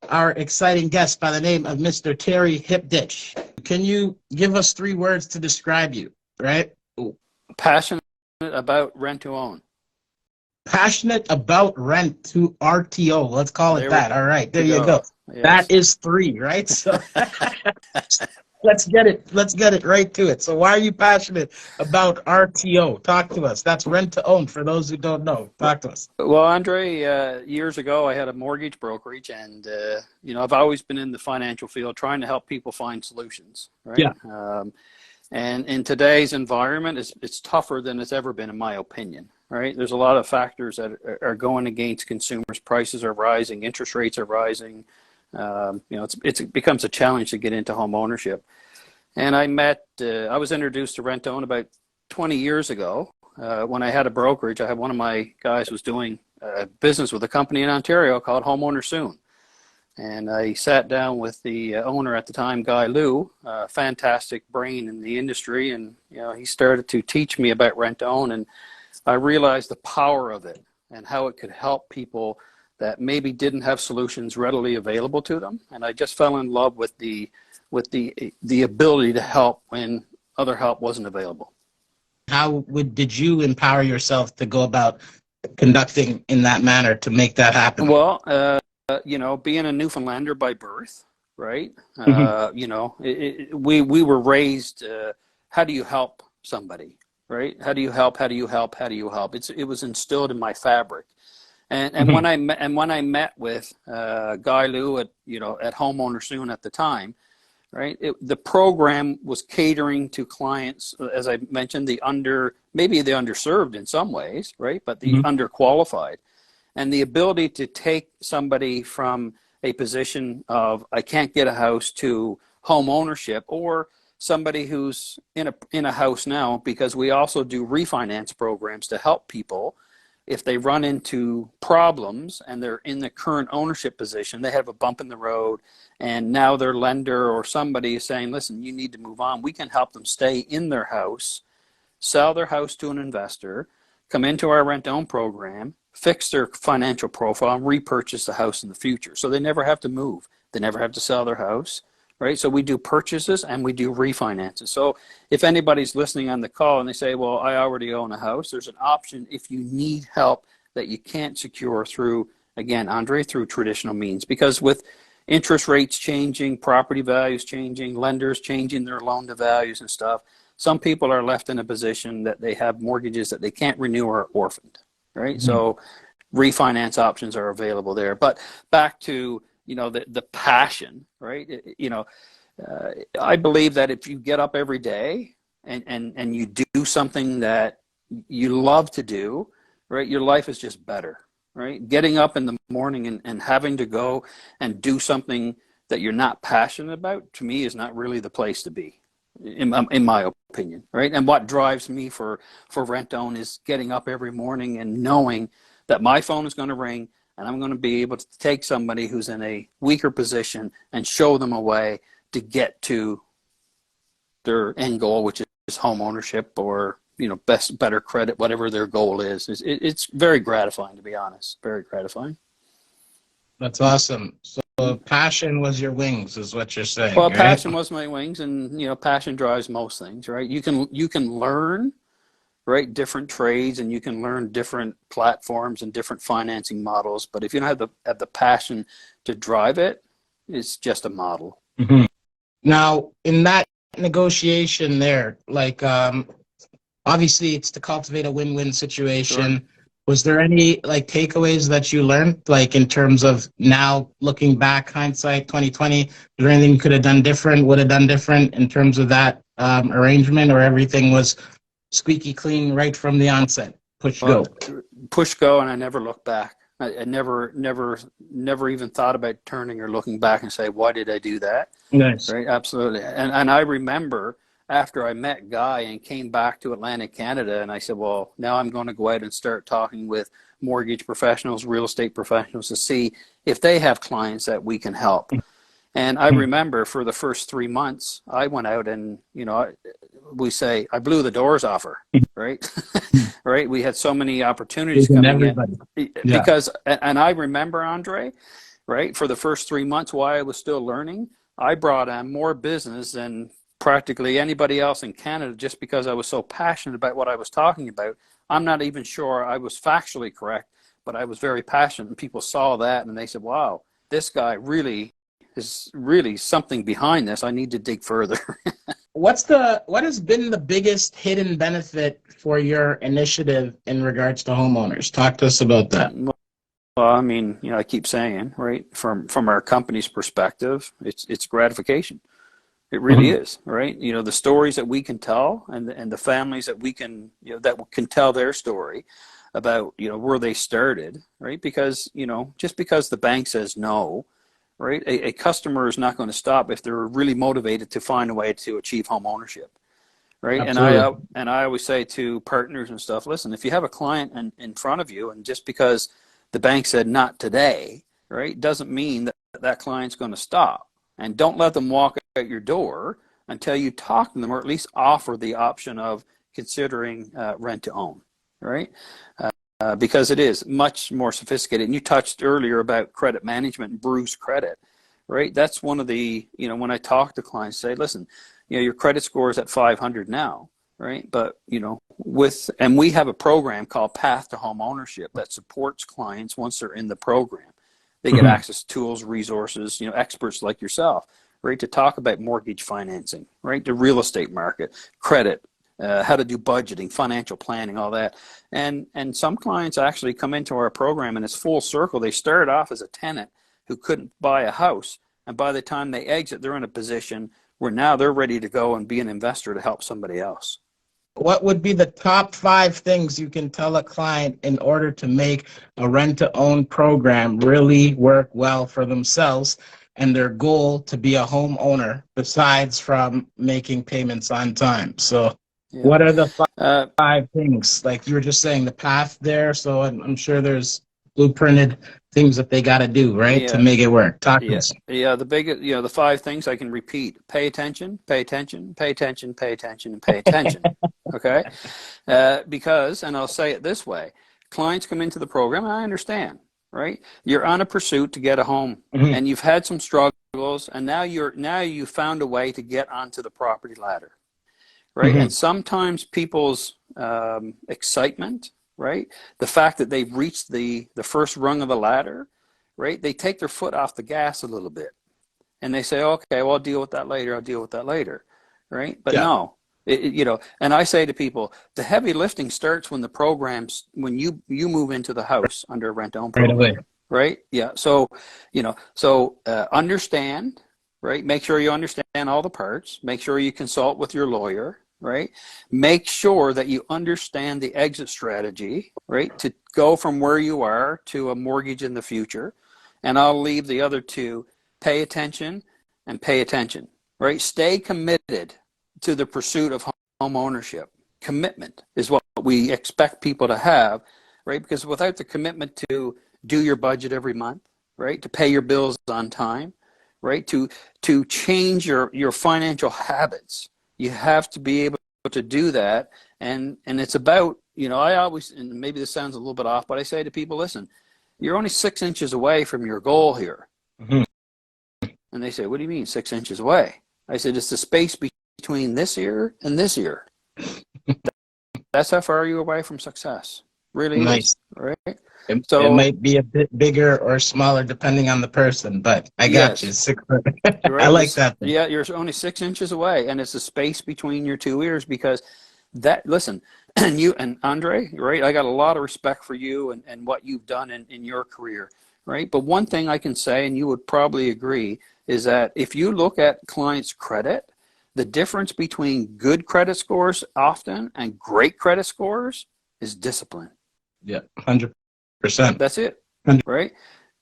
our exciting guest by the name of Mr. Terry Hipditch. Can you give us 3 words to describe you, right? Passionate about rent to own. Passionate about rent to RTO. Let's call it that. All right, there you go. Yes. That is 3, right? So let's get it right to it. So why are you passionate about RTO? Talk to us. That's rent to own for those who don't know. Talk to us. Well, Andre, years ago I had a mortgage brokerage, and I've always been in the financial field trying to help people find solutions, right? Yeah. And in today's environment, it's tougher than it's ever been, in my opinion, right? There's a lot of factors that are going against consumers. Prices are rising, interest rates are rising. It becomes a challenge to get into home ownership. And I was introduced to rent to own about 20 years ago when I had a brokerage. I had one of my guys was doing business with a company in Ontario called Homeowner Soon. And I sat down with the owner at the time, Guy Liu, a fantastic brain in the industry. And, he started to teach me about rent to own. And I realized the power of it and how it could help people that maybe didn't have solutions readily available to them. And I just fell in love with the ability to help when other help wasn't available. How did you empower yourself to go about conducting in that manner to make that happen? Well, being a Newfoundlander by birth, right? Mm-hmm. We were raised, how do you help somebody, right? How do you help? How do you help? How do you help? It was instilled in my fabric. And Mm-hmm. when I met with Guy Liu at Homeowner Soon at the time, right? The program was catering to clients, as I mentioned, maybe the underserved in some ways, right? But the Mm-hmm. underqualified. And the ability to take somebody from a position of I can't get a house to home ownership, or somebody who's in a house now, because we also do refinance programs to help people if they run into problems and they're in the current ownership position, they have a bump in the road, and now their lender or somebody is saying, listen, you need to move on. We can help them stay in their house, sell their house to an investor, come into our rent-own program, fix their financial profile, and repurchase the house in the future. So they never have to move. They never have to sell their house, right? So we do purchases and we do refinances. So if anybody's listening on the call and they say, well, I already own a house, there's an option if you need help that you can't secure through, again, Andre, through traditional means. Because with interest rates changing, property values changing, lenders changing their loan to values and stuff, some people are left in a position that they have mortgages that they can't renew or are orphaned, right? Mm-hmm. So refinance options are available there. But back to, the passion, right? I believe that if you get up every day and you do something that you love to do, right, your life is just better, right? Getting up in the morning and having to go and do something that you're not passionate about, to me, is not really the place to be, in my opinion, right? And what drives me for rent own is getting up every morning and knowing that my phone is going to ring and I'm going to be able to take somebody who's in a weaker position and show them a way to get to their end goal, which is home ownership or, better credit, whatever their goal is. It's very gratifying, to be honest, very gratifying. That's awesome. So passion was your wings, is what you're saying. Well, right? Passion was my wings, and passion drives most things, right? You can learn, right, different trades, and you can learn different platforms and different financing models. But if you don't have the passion to drive it, it's just a model. Mm-hmm. Now, in that negotiation there, obviously it's to cultivate a win-win situation. Sure. Was there any takeaways that you learned, in terms of now looking back, hindsight 2020? Is there anything you could have done different, would have done different in terms of that arrangement, or everything was squeaky clean right from the onset? Push go, and I never looked back. I never even thought about turning or looking back and say, why did I do that? Nice. Right, absolutely. And I remember after I met Guy and came back to Atlantic Canada, and I said, well, now I'm going to go out and start talking with mortgage professionals, real estate professionals, to see if they have clients that we can help. And I remember for the first 3 months, I went out and, we say, I blew the doors off her, right? Right? We had so many opportunities coming in. Yeah. Because, and I remember, Andre, right? For the first 3 months while I was still learning, I brought on more business than practically anybody else in Canada just because I was so passionate about what I was talking about. I'm not even sure I was factually correct, but I was very passionate, and people saw that and they said, wow, this guy really is really something behind this. I need to dig further. What has been the biggest hidden benefit for your initiative in regards to homeowners? Talk to us about that. Well, I mean, I keep saying, right, from our company's perspective, it's gratification. It really is, right? The stories that we can tell, and the families that we can, that can tell their story about, where they started, right? Because, just because the bank says no, right? A customer is not going to stop if they're really motivated to find a way to achieve home ownership, right? Absolutely. And I always say to partners and stuff, listen, if you have a client in front of you, and just because the bank said not today, right, doesn't mean that that client's going to stop. And don't let them walk out your door until you talk to them, or at least offer the option of considering rent to own, right? Because it is much more sophisticated. And you touched earlier about credit management and bruise credit, right? That's one of the, when I talk to clients, say, listen, your credit score is at 500 now, right? But, and we have a program called Path to Home Ownership that supports clients once they're in the program. They get access to tools, resources, experts like yourself, right, to talk about mortgage financing, right, the real estate market, credit, how to do budgeting, financial planning, all that. And some clients actually come into our program and it's full circle. They started off as a tenant who couldn't buy a house. And by the time they exit, they're in a position where now they're ready to go and be an investor to help somebody else. What would be the top 5 things you can tell a client in order to make a rent-to-own program really work well for themselves and their goal to be a homeowner, besides from making payments on time? So what are the 5 things? Like you were just saying, the path there. So I'm sure there's blueprinted things that they got to do, right, to make it work. Talk to us. The biggest, the 5 things I can repeat: pay attention, pay attention, pay attention, pay attention, and pay attention. Okay, because, and I'll say it this way: clients come into the program, and I understand, right? You're on a pursuit to get a home, and you've had some struggles, and now you found a way to get onto the property ladder, right? And sometimes people's excitement, right, the fact that they've reached the first rung of the ladder, right, they take their foot off the gas a little bit, and they say, okay, well, I'll deal with that later, right? But no. And I say to people, the heavy lifting starts when the programs, when you move into the house under a rent-own program, right away. Right? Yeah. So, understand, right? Make sure you understand all the parts. Make sure you consult with your lawyer, right? Make sure that you understand the exit strategy, right? To go from where you are to a mortgage in the future. And I'll leave the other 2, pay attention and pay attention, right? Stay committed to the pursuit of home ownership. Commitment is what we expect people to have, right? Because without the commitment to do your budget every month, right? To pay your bills on time, right? To change your financial habits, you have to be able to do that. And it's about, I always, and maybe this sounds a little bit off, but I say to people, listen, you're only 6 inches away from your goal here. And they say, what do you mean 6 inches away? I said, it's the space between this ear and this ear. That's how far you're away from success. Really nice. Is, right? It might be a bit bigger or smaller depending on the person, but I got you. 6 foot. Right? I like that. Yeah, you're only 6 inches away, and it's the space between your 2 ears, because listen, and you and Andre, right? I got a lot of respect for you and what you've done in your career, right? But one thing I can say, and you would probably agree, is that if you look at clients' credit, the difference between good credit scores often and great credit scores is discipline. Yeah, 100%. That's it, 100%. right?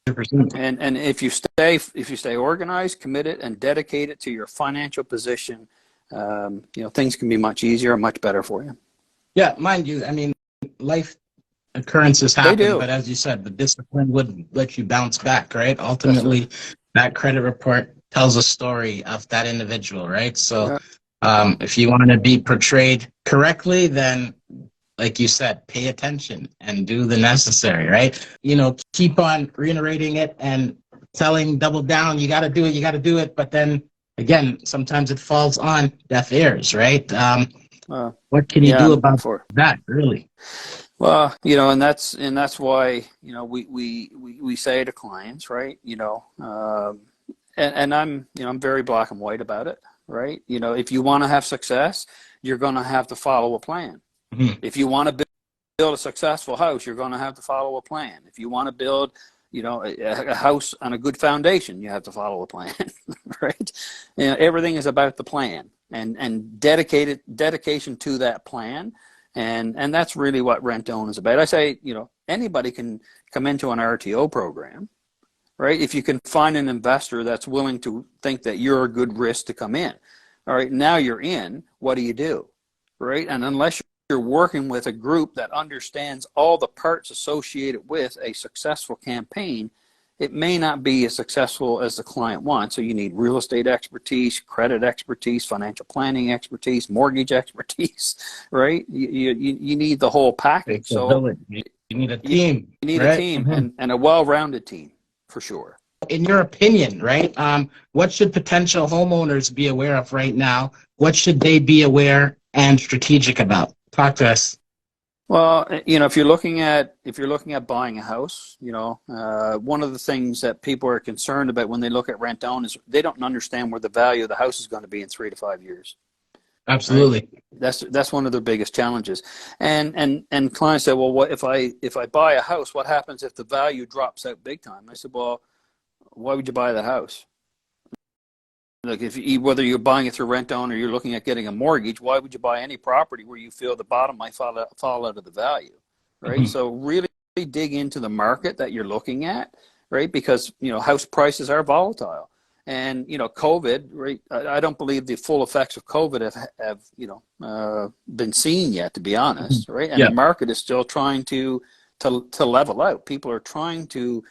And if you stay organized, committed, and dedicated to your financial position, things can be much easier and much better for you. Yeah, mind you, I mean, life occurrences happen, They do. but as you said, the discipline would let you bounce back, right? Ultimately, that credit report tells a story of that individual, right? So if you want to be portrayed correctly, then, like you said, pay attention and do the necessary, right? Keep on reiterating it and telling double down, you got to do it, you got to do it. But then again, sometimes it falls on deaf ears, right? What can you yeah, do about that, really? Well, and that's why, we say to clients, right, and I'm very black and white about it, right? If you want to have success, you're going to have to follow a plan. Mm-hmm. If you want to build a successful house, you're going to have to follow a plan. If you want to build, a house on a good foundation, you have to follow a plan, right? Everything is about the plan and dedication to that plan. And that's really what rent to own is about. I say, anybody can come into an RTO program, right? If you can find an investor that's willing to think that you're a good risk to come in. All right, now you're in, what do? Right? And unless you're working with a group that understands all the parts associated with a successful campaign, it may not be as successful as the client wants. So you need real estate expertise, credit expertise, financial planning expertise, mortgage expertise, right? You need the whole package. So you need a team. You need right? a team Mm-hmm. and a well-rounded team, for sure. In your opinion, right, what should potential homeowners be aware of right now? What should they be aware and strategic about? Talk to us. Well, if you're looking at buying a house, one of the things that people are concerned about when they look at rent own is they don't understand where the value of the house is going to be in 3 to 5 years. Absolutely. Right? That's one of their biggest challenges. And clients say, well, what if I buy a house, what happens if the value drops out big time? I said, well, why would you buy the house? Like whether you're buying it through rent own or you're looking at getting a mortgage, why would you buy any property where you feel the bottom might fall out of the value, right? Mm-hmm. So really dig into the market that you're looking at, right? Because house prices are volatile, and COVID, right? I don't believe the full effects of COVID have been seen yet, to be honest, right? And the market is still trying to level out. People are trying to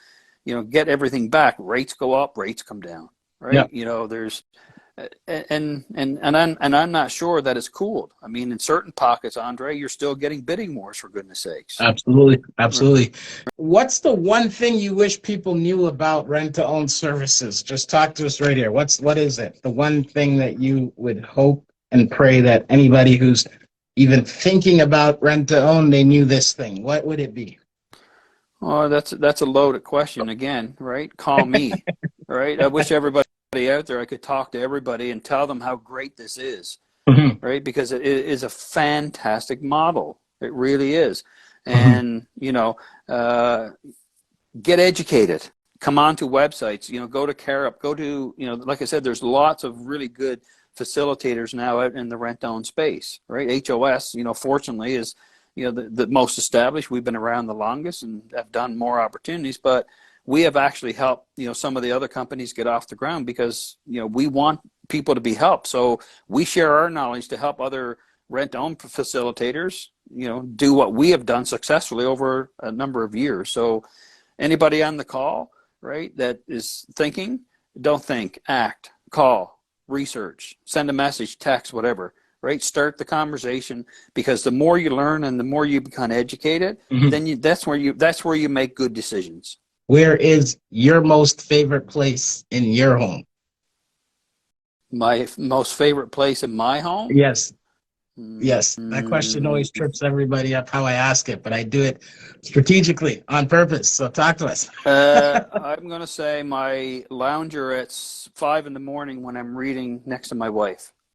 get everything back. Rates go up, rates come down. Right. Yeah. There's, and I'm not sure that it's cooled. I mean, in certain pockets, Andre, you're still getting bidding wars, for goodness sakes. Absolutely. Right. What's the one thing you wish people knew about rent to own services? Just talk to us right here. What is it? The one thing that you would hope and pray that anybody who's even thinking about rent to own, they knew this thing. What would it be? Oh, that's a loaded question again, right? Call me, right? I wish everybody out there, I could talk to everybody and tell them how great this is, mm-hmm. right? Because it is a fantastic model. It really is. And, mm-hmm. Get educated. Come on to websites, go to CARUP, go to, like I said, there's lots of really good facilitators now out in the rent-own space, right? HOS, fortunately is, the most established. We've been around the longest and have done more opportunities, but we have actually helped, some of the other companies get off the ground because, we want people to be helped. So we share our knowledge to help other rent-own facilitators, do what we have done successfully over a number of years. So anybody on the call, right, that is thinking, don't think, act, call, research, send a message, text, whatever. Right, start the conversation, because the more you learn and the more you become educated, mm-hmm. then that's where you make good decisions. Where is your most favorite place in your home? My most favorite place in my home? Yes. Yes. That question always trips everybody up how I ask it, but I do it strategically on purpose. So talk to us. I'm going to say my lounger at 5 a.m. when I'm reading next to my wife.